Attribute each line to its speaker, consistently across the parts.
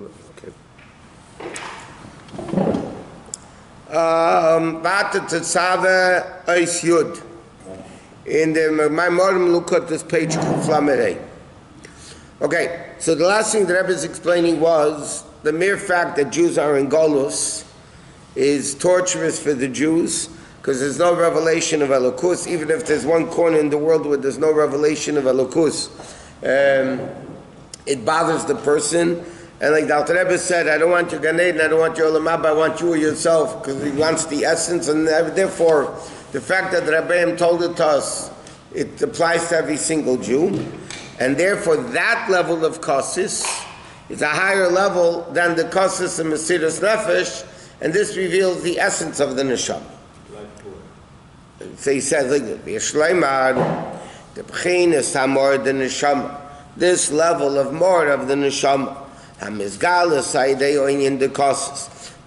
Speaker 1: Okay. Tetzaveh Eis Yud. In the Maamar, look at this page, Kuflamerei. Okay, so the last thing the Rebbe is explaining was the mere fact that Jews are in Golus is torturous for the Jews because there's no revelation of Elokus. Even if there's one corner in the world where there's no revelation of Elokus, it bothers the person. And like the Rebbe said, I don't want your Gan Eden, I don't want your Olam Haba, I want you or yourself, because he wants the essence. And therefore, the fact that Rabbi told it to us, it applies to every single Jew. And therefore, that level of Kosis is a higher level than the Kosis of Mesiras Nefesh, and this reveals the essence of the Neshama. So he says like this, the B'chin is Hamor the Neshama. This level of more of the Neshama.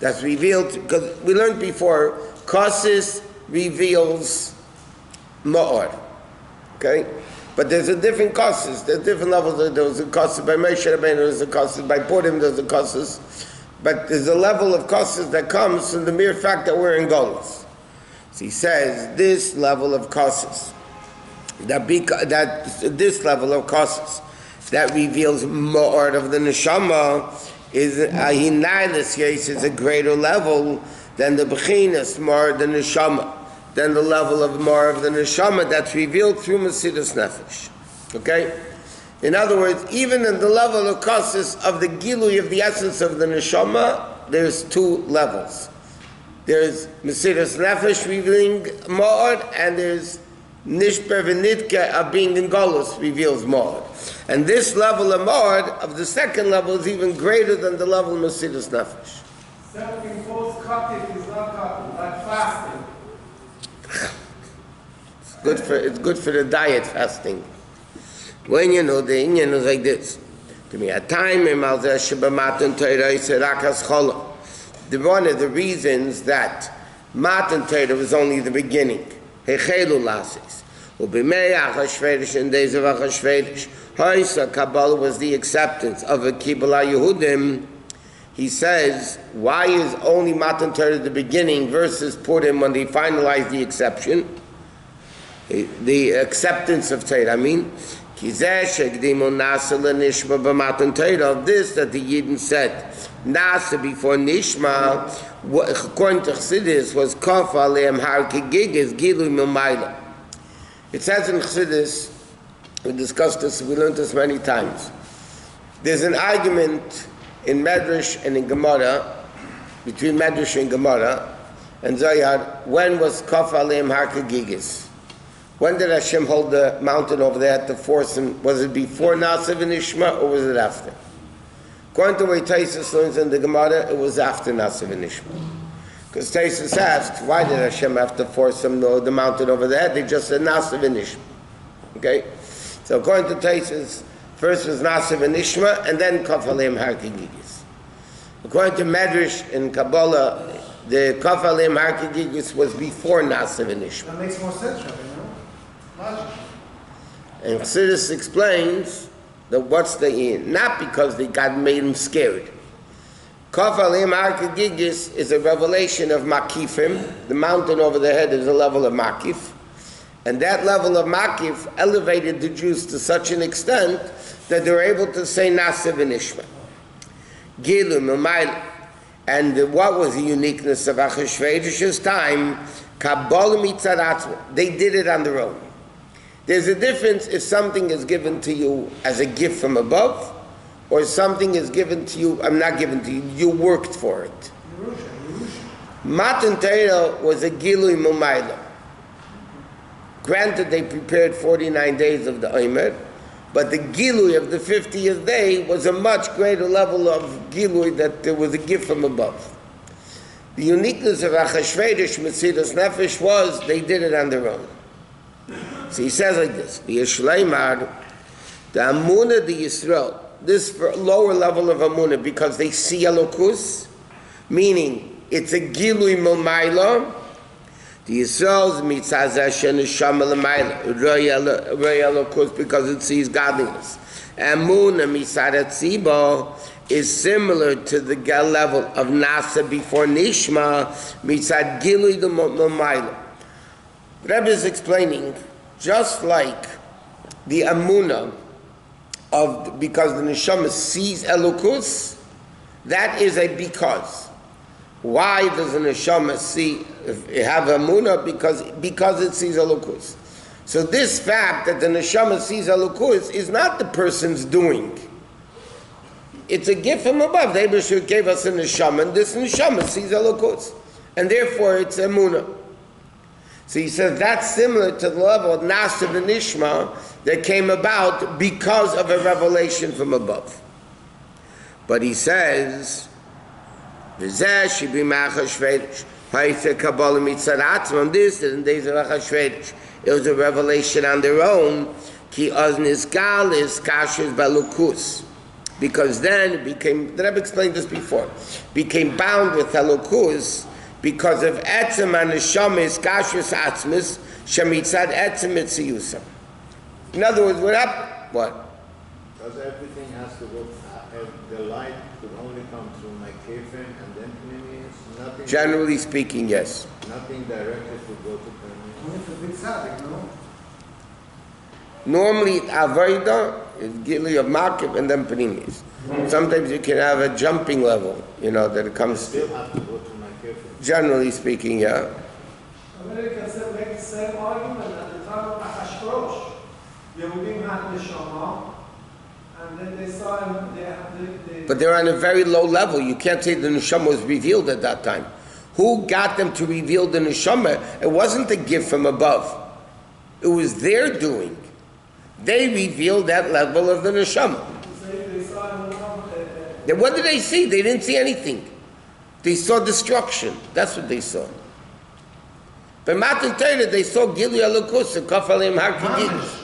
Speaker 1: That's revealed, because we learned before, Kosis reveals Ma'or. Okay? But there's a different Kosis, there's different levels. There was a Kosis by Moshe Rabbeinu, there's a Kosis by Purim, there's a Kosis. But there's a level of Kosis that comes from the mere fact that we're in Golus. So he says, this level of Kosis, this level of Kosis, that reveals more of the neshama is a greater level than the bechinas, more of the neshama, than the level of more of the neshama that's revealed through Mesiras Nefesh. Okay? In other words, even in the level of kosis of the gilui of the essence of the neshama, there's two levels. There's Mesiras Nefesh revealing more, and there's Nishper v'nitke of being in Golus reveals more. And this level of more, of the second level, is even greater than the level of Mesiras Nefesh.
Speaker 2: Self-imposed is not cutting, like fasting.
Speaker 1: It's good for the diet, fasting. When you know, the Inyan is like this. To me, a time in Malzeh Shebamatan Torah is Rakas Cholam. One of the reasons that Matan Torah was only the beginning. Hechelu lasis. Ubimei Achashvedish in days of Achashvedish. Haisa Kabbalah was the acceptance of a Kibbalah Yehudim. He says, why is only Matan Torah the beginning versus Purim when they finalized the exception? The acceptance of Torah, I mean. This that the Yidden said, Nasa before Nishma, according to Chassidus, was Kof Aleim Har Kegigas Gilu Milmaila. It says in Chassidus, we discussed this, we learned this many times. There's an argument in Medrash and in Gemara, between Medrash and Gemara, and Zohar, when was Kof Aleim Har Kegigas? When did Hashem hold the mountain over there to force him? Was it before Nasiv and Ishma, or was it after? According to the way Taisus learns in the Gemara, it was after Nasiv and Ishma. Because Taisus asked, why did Hashem have to force him to hold the mountain over there? They just said Nasiv and Ishma. Okay? So according to Taisus, first was Nasiv and Ishma, and then Kaf Aleim Har Kegigis. According to Medrash in Kabbalah, the Kaf Aleim Har Kegigis was before Nasiv and Ishma.
Speaker 2: That makes more sense, Rabbi.
Speaker 1: And Chassidus explains that what's the in? Not because God made him scared. Kof Aleim Har Kegigis is a revelation of Makifim. The mountain over the head is a level of Makif. And that level of Makif elevated the Jews to such an extent that they were able to say Nasiv and Ishma. Gilu Milmaila. And what was the uniqueness of Achashvedish's time? Kabbalah Mitzaratz. They did it on their own. There's a difference if something is given to you as a gift from above, or something is given to you, I'm not given to you, you worked for it. Matan Torah was a Gilui Mumayla. Granted, they prepared 49 days of the Omer, but the Gilui of the 50th day was a much greater level of Gilui that there was a gift from above. The uniqueness of Achashvedish Mesiras Nefesh was they did it on their own. So he says like this, the Yishleimar, the Amunah, the Yisrael, this lower level of Amunah, because they see Elokus, meaning it's a Gilui Milmaila, the Yisrael's Mitzazah Sheneshama L'maila, Rei Elokus, because it sees godliness. Amunah Mitzad Tzibo, is similar to the level of Nasa before Nishma, mitzad Gilui the Mamayla. Rebbe is explaining, just like the Amunah of, because the Neshama sees Elokus, that is a because. Why does the Neshama have Amunah? Because it sees Elokus. So this fact that the Neshama sees Elokus is not the person's doing. It's a gift from above. The Rebbe gave us a Neshama, and this Neshama sees Elokus. And therefore it's Amunah. So he says that's similar to the level of Nasa v'Nishma that came about because of a revelation from above. But he says, this is in days of Achashverosh. It was a revelation on their own. Ki oznisgal is kashrus balukus. Because then it became, the Rebbe explained this before, became bound with Elokus because of etzem and neshama is kashrus atzmis shemitzad etzem mitziyusam. In other words, what happened? What?
Speaker 3: Because everything has to go, the light could only come through my kefim and then pneumius. Nothing.
Speaker 1: Generally speaking, yes.
Speaker 3: Nothing directed to go to pneumius.
Speaker 1: Normally, avodah is gili of makif and then pneumius. Sometimes you can have a jumping level, that it comes.
Speaker 3: Still have to go to my kefim.
Speaker 1: Generally speaking, yeah.
Speaker 2: America make the same argument at the time of Achashverosh. Yehudim had neshama, and then they saw him.
Speaker 1: But they're on a very low level. You can't say the neshama was revealed at that time. Who got them to reveal the neshama? It wasn't a gift from above. It was their doing. They revealed that level of the neshama. Then what did they see? They didn't see anything. They saw destruction. That's what they saw. But Matan Torah, they saw Gilu Elokus and Kaf Aleim Har Kigidus.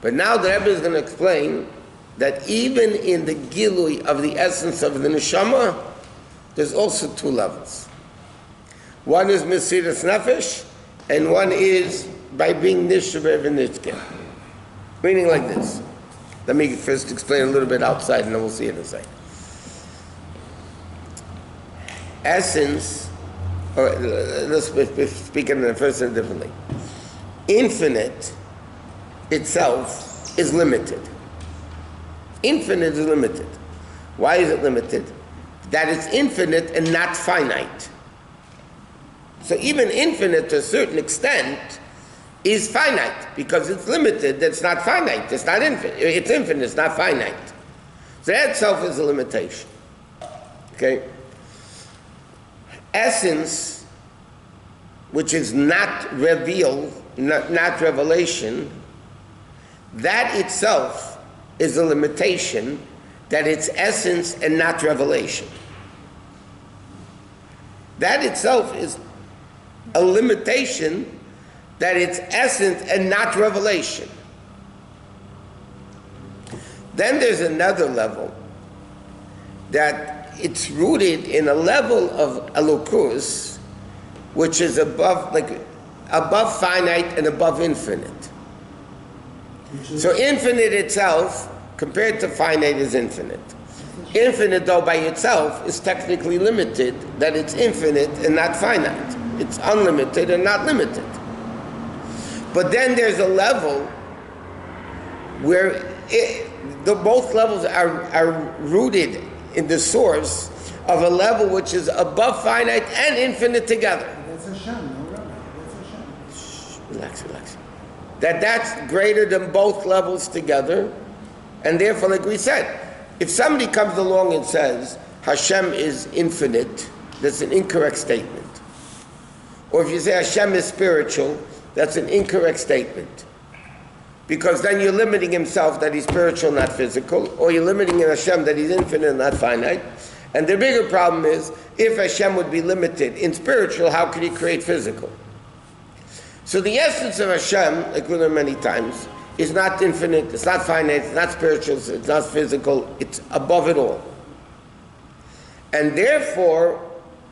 Speaker 1: But now the Rebbe is going to explain that even in the Gilui of the essence of the neshama, there's also two levels. One is Mesiras Nefesh, and one is by being Nishver v'Nitzke. Meaning like this. Let me first explain a little bit outside, and then we'll see it inside. Essence, or let's speak it in the first and differently. Infinite itself is limited. Infinite is limited. Why is it limited? That it's infinite and not finite. So even infinite to a certain extent is finite because it's limited. That's not finite. It's not infinite. It's infinite. It's not finite. So that itself is a limitation. Okay? Essence, which is not revealed, not revelation, that itself is a limitation, that it's essence and not revelation. That itself is a limitation, that it's essence and not revelation. Then there's another level, that it's rooted in a level of elokus, which is above finite and above infinite. So infinite itself, compared to finite, is infinite. Infinite, though, by itself, is technically limited, that it's infinite and not finite. It's unlimited and not limited. But then there's a level where both levels are rooted in the source of a level which is above finite and infinite together.
Speaker 4: That's Hashem, no Rabbi. That's Hashem.
Speaker 1: Relax. That's greater than both levels together, and therefore, like we said, if somebody comes along and says Hashem is infinite, that's an incorrect statement. Or if you say Hashem is spiritual, that's an incorrect statement. Because then you're limiting himself that he's spiritual, not physical, or you're limiting Hashem that he's infinite, not finite. And the bigger problem is, if Hashem would be limited in spiritual, how could he create physical? So the essence of Hashem, like we learned many times, is not infinite, it's not finite, it's not spiritual, it's not physical, it's above it all. And therefore,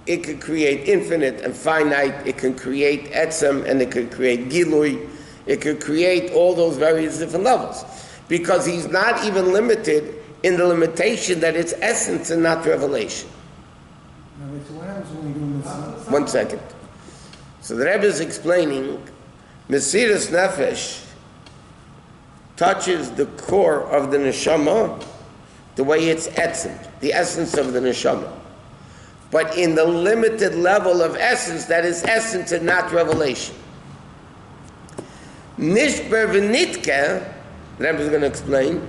Speaker 1: it could create infinite and finite, it can create etzem, and it could create gilui, it could create all those various different levels. Because he's not even limited in the limitation that it's essence and not revelation.
Speaker 4: Now, so what happens when we do mitzvah?
Speaker 1: 1 second. So the Rebbe is explaining, Mesiras Nefesh touches the core of the neshama the way it's etzem, the essence of the neshama. But in the limited level of essence, that is essence and not revelation. Nishber v'nitke, the Rebbe is going to explain,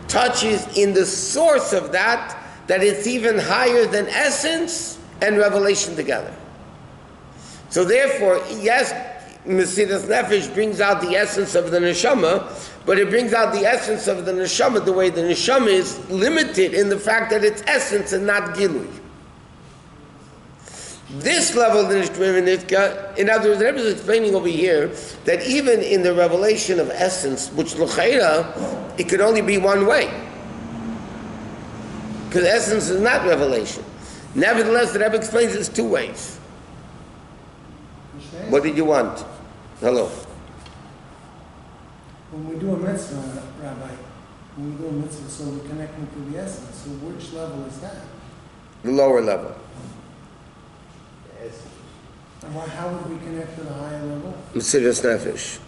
Speaker 1: touches in the source of that it's even higher than essence and revelation together. So therefore, yes, Mesiras Nefesh brings out the essence of the neshama, but it brings out the essence of the neshama the way the neshama is limited in the fact that it's essence and not gilui. This level of the nishma, in other words, the Rebbe is explaining over here that even in the revelation of essence, which l'cheira, it could only be one way. Because essence is not revelation. Nevertheless, the Rebbe explains it's two ways. What did you want? Hello.
Speaker 4: When we do a mitzvah, Rabbi, when we do a mitzvah, so we're connecting to the essence. So which level is that?
Speaker 1: The lower level.
Speaker 4: And how would we connect to the higher level?
Speaker 1: Mesiras Nefesh.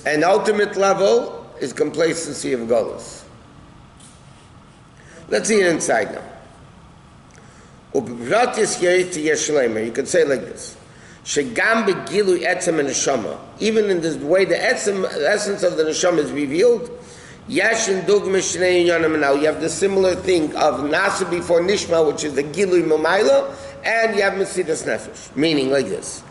Speaker 1: And ultimate level is complacency of Golus. Let's see it inside now. You could say like this. Even in this way the essence of the neshama is revealed, you have the similar thing of nasa before nishma, which is the gilui mamayla, and you have Mesiras Nefesh, meaning like this.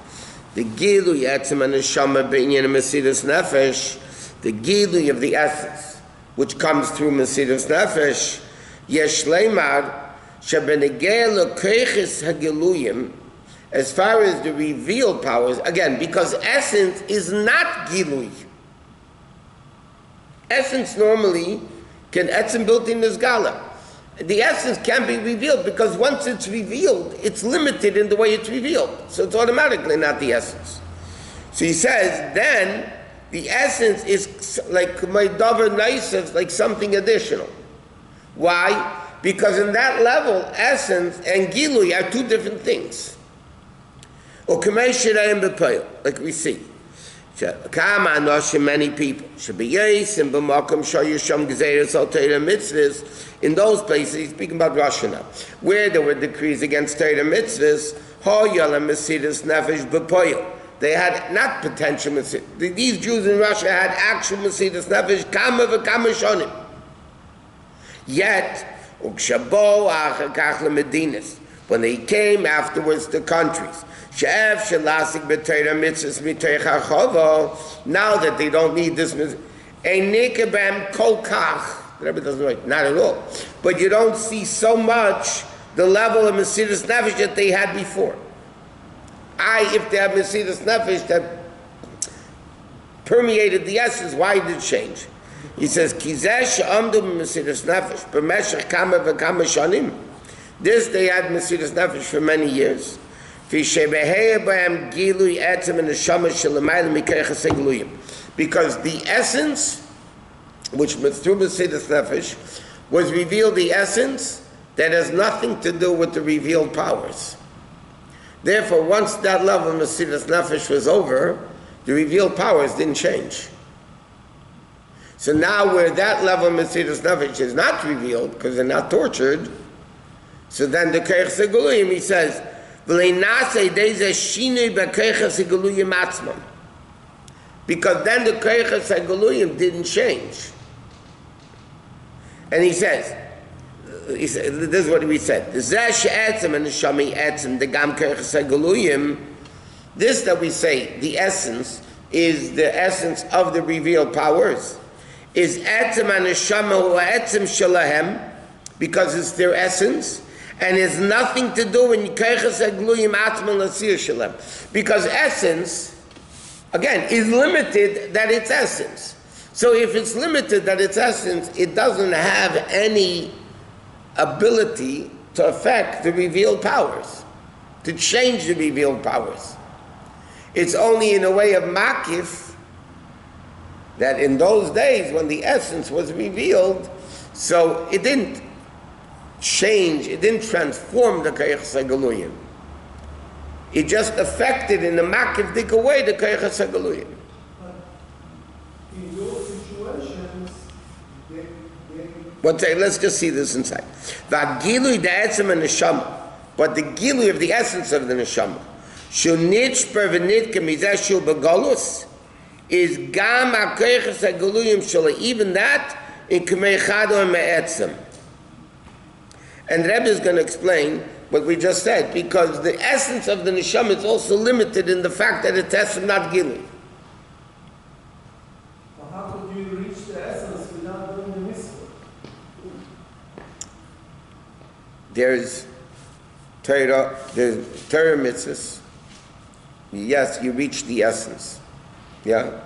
Speaker 1: The gilui etzem and neshama b'inyan Mesiras Nefesh, the gilui of the essence, which comes through Mesiras Nefesh, yesh leimar shebenegei l'keiches hagiluyim, as far as the revealed powers, again, because essence is not gilui. Essence normally can etzem built in this gala. The essence can be revealed because once it's revealed, it's limited in the way it's revealed. So it's automatically not the essence. So he says, then the essence is like my davar naisef, like something additional. Why? Because in that level, essence and gilui are two different things. Or like we see. Many people. In those places, he's speaking about Russia now, where there were decrees against Torah mitzvahs, they had not potential mitzvahs. These Jews in Russia had actual Mesiras Nefesh, kama v'kama shonim. Yet, when they came afterwards to countries, now that they don't need this, the Rebbe doesn't write, not at all. But you don't see so much the level of Mesiras Nefesh that they had before. If they have Mesiras Nefesh that permeated the essence, why did it change? He says, this they had Mesiras Nefesh for many years. Because the essence, which through Mesiras Nefesh, was revealed the essence that has nothing to do with the revealed powers. Therefore, once that level of Mesiras Nefesh was over, the revealed powers didn't change. So now where that level of Mesiras Nefesh is not revealed, because they're not tortured, so then the Keich Seguluyim, he says, because then the Keich Seguluyim didn't change. And he says, this is what we said. This that we say, the essence, is the essence of the revealed powers, is etzem and neshama hu etzem shalahem, because it's their essence, and has nothing to do with keiches hagluyim atzman l'sir shalem, because essence, again, is limited that its essence. So if it's limited that its essence, it doesn't have any ability to affect the revealed powers, to change the revealed powers. It's only in a way of makif that in those days when the essence was revealed, So it didn't change, it didn't transform the Koyach Sagaluyim. It just affected in a makivdik way the Koyach Sagaluyim.
Speaker 2: In those situations, they
Speaker 1: One second, let's just see this inside. V'agilui da'etzem ha'neshama, but the gilui of the essence of the neshama, shu nitshper v'nitke mizeh shu begalus, is gam ha'koyach ha'galuyim shela, even that in k'mei chado me'etzem. And Rebbe is going to explain what we just said, because the essence of the neshama is also limited in the fact that it has not gilui.
Speaker 2: Well, how could you reach the essence without doing the mitzvah?
Speaker 1: There's Torah mitzvahs. Yes, you reach the essence. Yeah?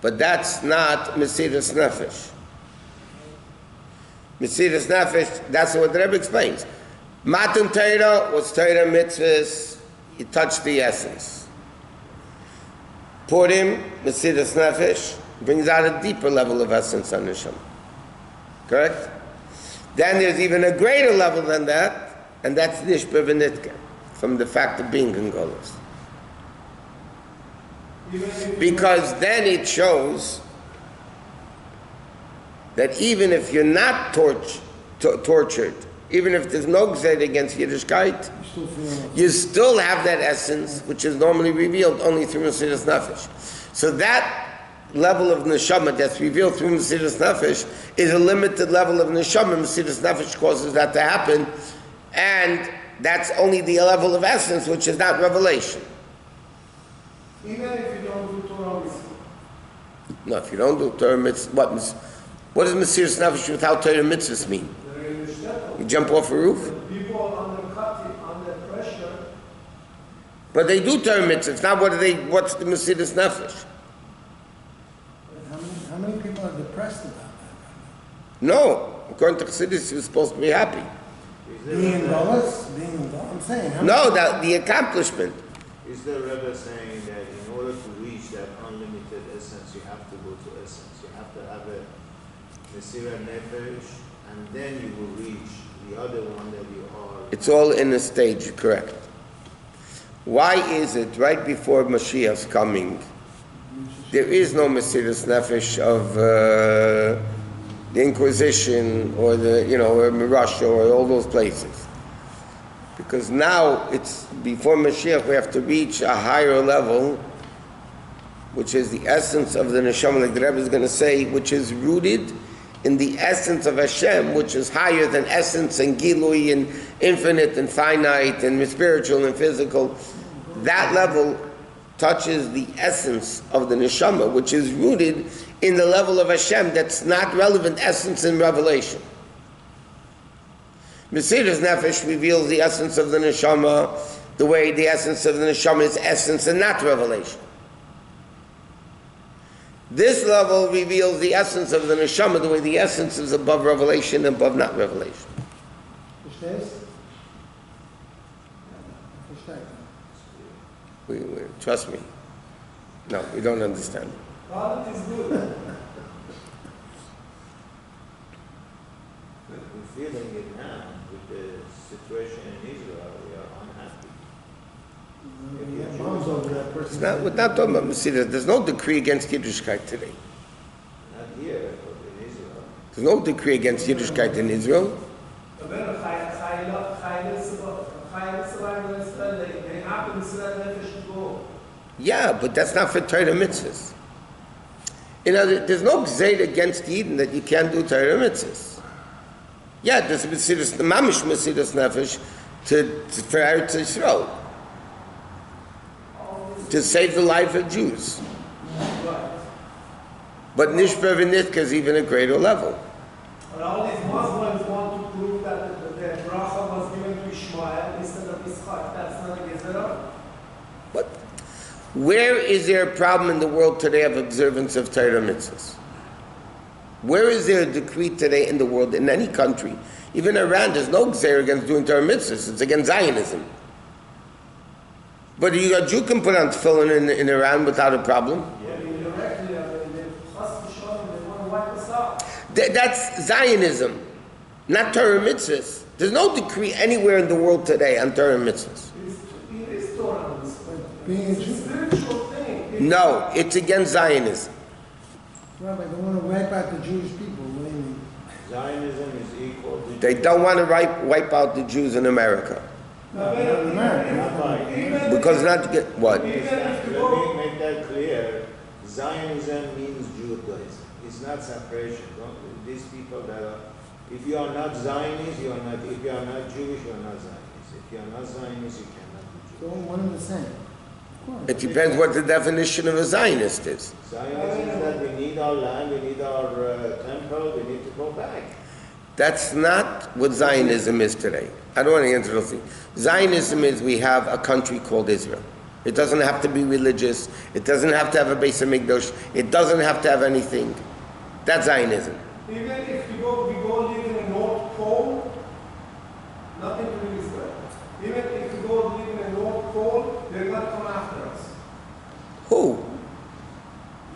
Speaker 1: But that's not Mesiras Nefesh. Mesiras Nefesh, that's what the Rebbe explains. Matan Torah was Torah mitzvahs, he touched the essence. Purim, Mesiras Nefesh, brings out a deeper level of essence on Neshama. Correct? Then there's even a greater level than that, and that's Nishba V'nitka, from the fact of being in Golos. Because then it shows that even if you're not tortured, even if there's no gzed against Yiddishkeit, you still have that essence, which is normally revealed only through Mesiras Nefesh. So that level of neshama that's revealed through Mesiras Nefesh is a limited level of neshama. Mesiras Nefesh causes that to happen, and that's only the level of essence, which is not revelation.
Speaker 2: Even if you don't do Torah mitzvah.
Speaker 1: No, if you don't do Torah mitzvah, what does Mesiras Nefesh without Torah mitzvahs mean?
Speaker 2: They're in the shtetl.
Speaker 1: You jump off a roof?
Speaker 2: People under pressure.
Speaker 1: But they do Torah mitzvahs. Now what's the Mesiras Nefesh?
Speaker 4: How many people are depressed about that?
Speaker 1: No. According to Chassidus, you're supposed to be happy.
Speaker 4: Being Golos? I'm saying.
Speaker 1: No, the accomplishment.
Speaker 3: Is the Rebbe saying that in order to reach that unlimited essence, you have to go to essence? You have to have a Mesiras Nefesh, and then you will reach the other one that you are.
Speaker 1: It's all in a stage, correct. Why is it right before Mashiach's coming, there is no Mesiras Nefesh of the Inquisition or or Russia or all those places? Because now it's before Mashiach, we have to reach a higher level, which is the essence of the neshama, like the Rebbe is going to say, which is rooted in the essence of Hashem, which is higher than essence and gilui and infinite and finite and spiritual and physical. That level touches the essence of the neshama, which is rooted in the level of Hashem that's not relevant essence in revelation. Mesiras Nefesh reveals the essence of the neshama the way the essence of the neshama is essence and not revelation. This level reveals the essence of the neshama the way the essence is above revelation and above not revelation. Trust me. No, we don't understand.
Speaker 2: God is good.
Speaker 3: We're feeling it now with the situation in Israel. We are unhappy.
Speaker 1: It's not, we're not talking about Mesiras. There's no decree against Yiddishkeit today.
Speaker 3: Not here, but in Israel.
Speaker 1: There's no decree against Yiddishkeit in Israel.
Speaker 2: They happen to go.
Speaker 1: Yeah, but that's not for Torah mitzvahs. There's no gzeid against Eden that you can't do Torah mitzvahs. Yeah, there's Mesiras, the mamish Mesiras Nefesh for Eretz Yisrael, to save the life of Jews. But Nishba V'nitka is even a greater level.
Speaker 2: But all these Muslims want to prove that the bracha was given to Ishmael instead of Yitzchak. That's not a gezerah.
Speaker 1: But where is there a problem in the world today of observance of Torah mitzvahs? Where is there a decree today in the world, in any country? Even Iran, there's no gzeir against doing Torah mitzvahs. It's against Zionism. But a Jew can put on tefillin in Iran without a problem. That's Zionism, not Torah mitzvahs. There's no decree anywhere in the world today on Torah mitzvahs.
Speaker 2: It is Torah.
Speaker 4: Being a
Speaker 2: It's a
Speaker 4: Jew.
Speaker 2: spiritual thing.
Speaker 1: No, it's against Zionism.
Speaker 4: Rabbi, they want to wipe out the Jewish people. What do you mean?
Speaker 3: Zionism is equal to...
Speaker 1: They don't want to wipe out the Jews in America. Because not to get what?
Speaker 3: Let me make that clear. Zionism means Judaism. It's not separation. These people that are... If you are not Zionist, you are not... If you are not Jewish, you are not Zionist. If you are not Zionist, you cannot be
Speaker 4: So
Speaker 3: Jewish.
Speaker 4: one and the same. Of course.
Speaker 1: It depends what the definition of a Zionist is.
Speaker 3: Zionism is that we need our land, we need our temple, we need to go back.
Speaker 1: That's not what Zionism is today. I don't want to answer those things. Zionism is we have a country called Israel. It doesn't have to be religious. It doesn't have to have a Beis Hamikdash. It doesn't have to have anything. That's Zionism.
Speaker 2: Even if we go live in the North Pole, nothing to do with Israel. Even if we go live in the North Pole, they're not come after us.
Speaker 1: Who?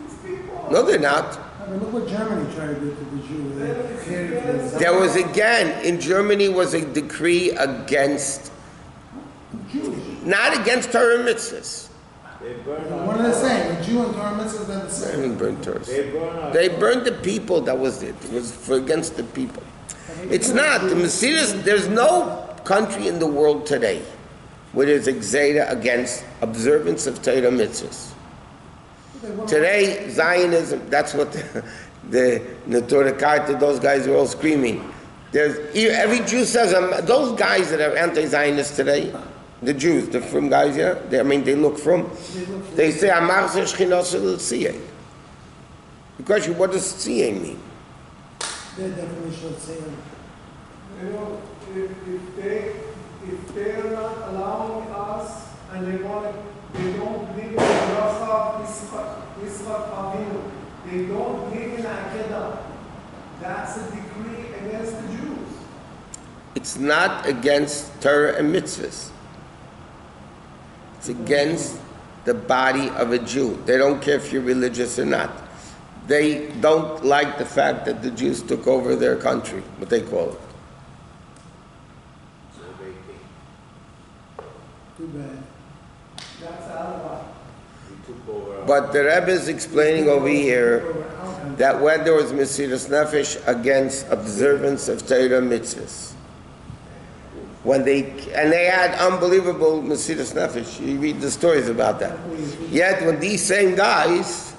Speaker 2: These people.
Speaker 1: No, they're not.
Speaker 4: I mean, look what Germany tried to do to the Jews. They created the
Speaker 1: There was again, in Germany was a decree against,
Speaker 4: Jews.
Speaker 1: not against Torah mitzvahs.
Speaker 3: They burn
Speaker 4: One and the same. The Jew and Torah mitzvahs, they're the
Speaker 1: They
Speaker 4: same.
Speaker 1: didn't burn Torah.
Speaker 3: They burn our...
Speaker 1: They burned the people, that was it. It was for against the people. It's not. The Messiahs, there's no country in the world today where there's a gzeda against observance of Torah mitzvahs. Today, Zionism, that's what the Torah Karta, those guys are all screaming. Every Jew says, those guys that are anti-Zionists today, the Jews, the from guys, yeah, they look from, they say, Amar se Shechina shel Tziyah. The question, what does Tziyah mean?
Speaker 4: Their definition of saying,
Speaker 2: You know, if they are not allowing us and they don't live in the Yosef Yitzchak Avinu, they don't live in Akedah, that's a decree against the Jews.
Speaker 1: It's not against Torah and mitzvahs. It's against the body of a Jew. They don't care if you're religious or not. They don't like the fact that the Jews took over their country, what they call it.
Speaker 3: So they came.
Speaker 4: too bad.
Speaker 2: That's alibi.
Speaker 3: We took over our...
Speaker 1: But the Rebbe is explaining over here that when there was Mesiras Nefesh against observance of Torah mitzvahs, when they had unbelievable Mesiras Nefesh, you read the stories about that. Yet when these same guys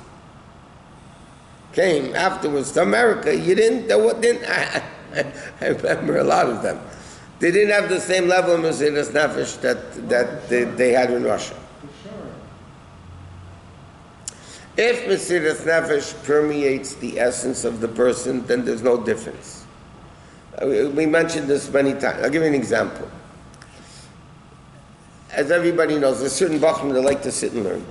Speaker 1: came afterwards to America, I remember a lot of them. They didn't have the same level of Mesiras Nefesh that they had in Russia. If Mesiras Nefesh permeates the essence of the person, then there's no difference. We mentioned this many times. I'll give you an example. As everybody knows, there's certain Bachim that like to sit and learn.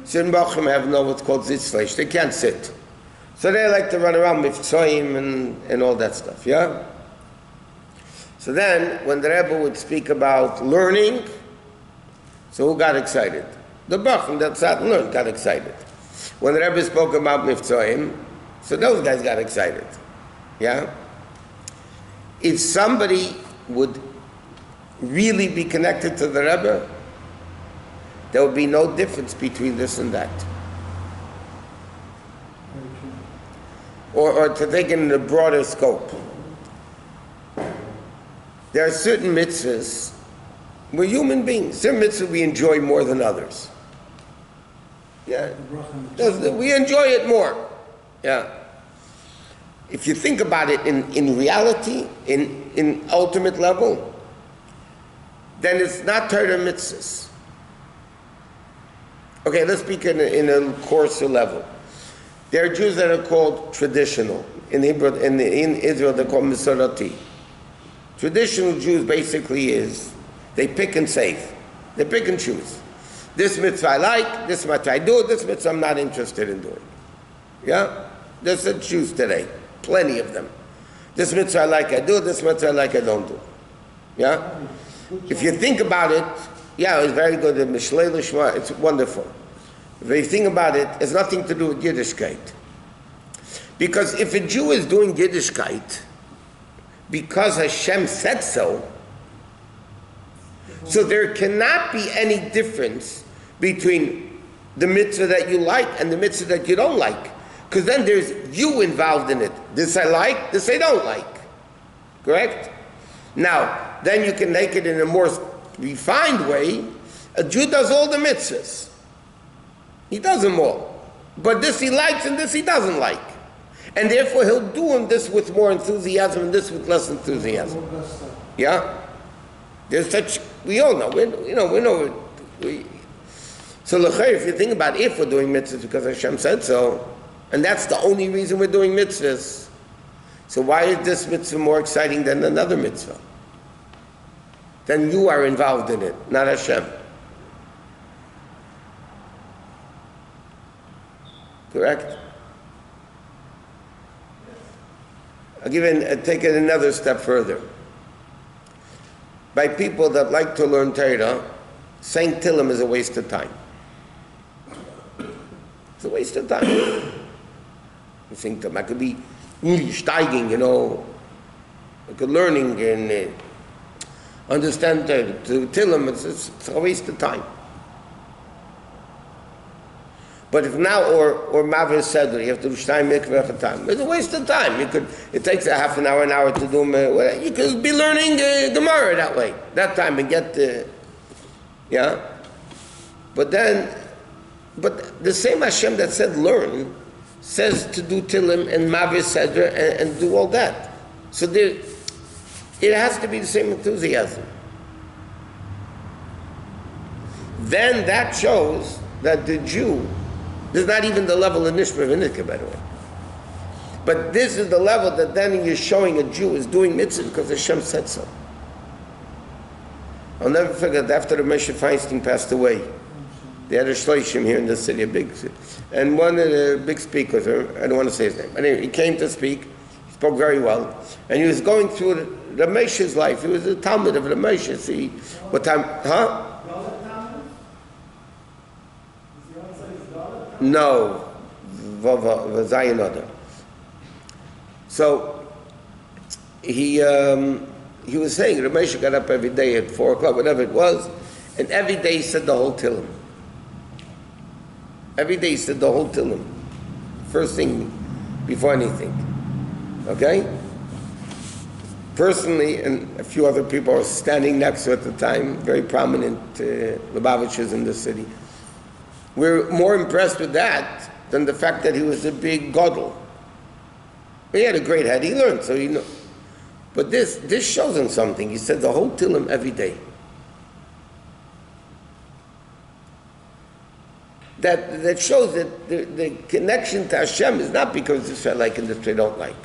Speaker 1: Certain Bachim have what's called Zitzfleisch. They can't sit. So they like to run around Miftzoim and all that stuff, yeah? So then, when the Rebbe would speak about learning, so who got excited? The Bachim that sat and learned got excited. When the Rebbe spoke about Miftzoim, so those guys got excited, yeah? If somebody would really be connected to the Rebbe, there would be no difference between this and that. Or to take it in a broader scope. There are certain mitzvahs, we're human beings, certain mitzvahs we enjoy more than others. Yeah, we enjoy it more. Yeah. If you think about it in reality, in ultimate level, then it's not Torah mitzvahs. Okay, let's speak in a coarser level. There are Jews that are called traditional. In Hebrew, in Israel, they're called Masorati. Traditional Jews basically is, they pick and save. They pick and choose. This mitzvah I like, this mitzvah I do, this mitzvah I'm not interested in doing. Yeah? There's the Jews today. Plenty of them. This mitzvah I like, I do. This mitzvah I like, I don't do. Yeah? If you think about it, yeah, it's very good. It's wonderful. If you think about it, it's nothing to do with Yiddishkeit. Because if a Jew is doing Yiddishkeit because Hashem said so, so there cannot be any difference between the mitzvah that you like and the mitzvah that you don't like. Because then there's you involved in it. This I like, this I don't like. Correct? Now, then you can make it in a more refined way. A Jew does all the mitzvahs. He does them all. But this he likes and this he doesn't like. And therefore he'll do this with more enthusiasm and this with less enthusiasm. Yeah? There's such, we all know, we know. So l'chayr, if you think about if we're doing mitzvahs because Hashem said so, and that's the only reason we're doing mitzvahs, so why is this mitzvah more exciting than another mitzvah? Then you are involved in it, not Hashem. Correct? I'll take it another step further. By people that like to learn Torah, saying Tillim is a waste of time. It's a waste of time. You think that I could be steiging, I could learning and understand to Tillim, it's a waste of time. But if now, or Maver Seder, you have to do Shtayim Mikveh for time. It's a waste of time. It takes a half an hour to do, you could be learning Gemara that way, that time, and get, yeah? But the same Hashem that said learn, says to do Tillim and Maver Seder and do all that. So it has to be the same enthusiasm. Then that shows that the Jew, this is not even the level of Nishma V'Nikah, by the way. But this is the level that then you're showing a Jew is doing mitzvah because Hashem said so. I'll never forget, after the Moshe Feinstein passed away, they had a shloshim here in the city, a big city. And one of the big speakers, I don't want to say his name, but anyway, he came to speak, he spoke very well, and he was going through the Moshe's life. He was a Talmud of the Moshe. See, what time, huh? No, Vazayanoda. So he was saying Ramesh got up every day at 4 o'clock, whatever it was, and every day he said the whole Tillim. Every day he said the whole Tillim. First thing before anything. Okay? Personally, and a few other people were standing next to at the time, very prominent Lubavitchers in the city. We're more impressed with that than the fact that he was a big gadol. He had a great head, he learned, so But this shows him something. He said the whole Tillim every day. That shows that the connection to Hashem is not because this I like and this I don't like.